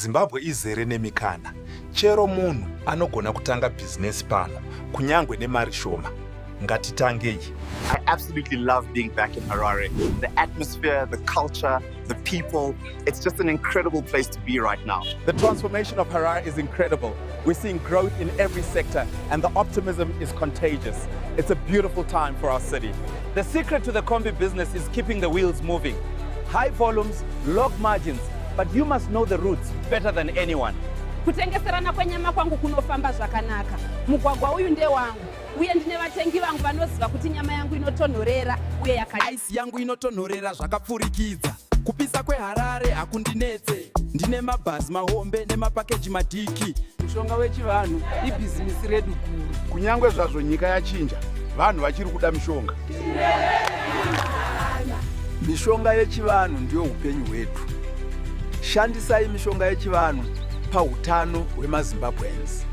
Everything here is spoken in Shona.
Zimbabwe izere nemikana. Chero munhu anogona kutanga business pano, kunyangwe nemari shoma. Ngatitangei. I absolutely love being back in Harare. The atmosphere, the culture, the people, it's just an incredible place to be right now. The transformation of Harare is incredible. We're seeing growth in every sector and the optimism is contagious. It's a beautiful time for our city. The secret to the Kombi business is keeping the wheels moving. High volumes, low margins, but you must know the routes better than anyone. Kutengeserana kwenyama kwangu kunofamba zvakanaka. Mugwagwa uyu nde wangu. Uye ndine vatengi vangu vanoziva kuti nyama yangu inotonhorera uye yakanaka. Ice yangu inotonhorera zvakapfurikidza. Kupisa kweHarare hakundinetse. Ndine mabhazi mahombe nemapakeji madiki. Mushonga wechivanhu ibhizinisi redu guru. Kunyangwe zvazvo nyika yachinja, vanhu vachiri kuda mishonga. Mishonga yechivanhu ndiyo upenyu hwedu. Shandisai mishonga yechivanhu pahutano hwemaZimbabweans.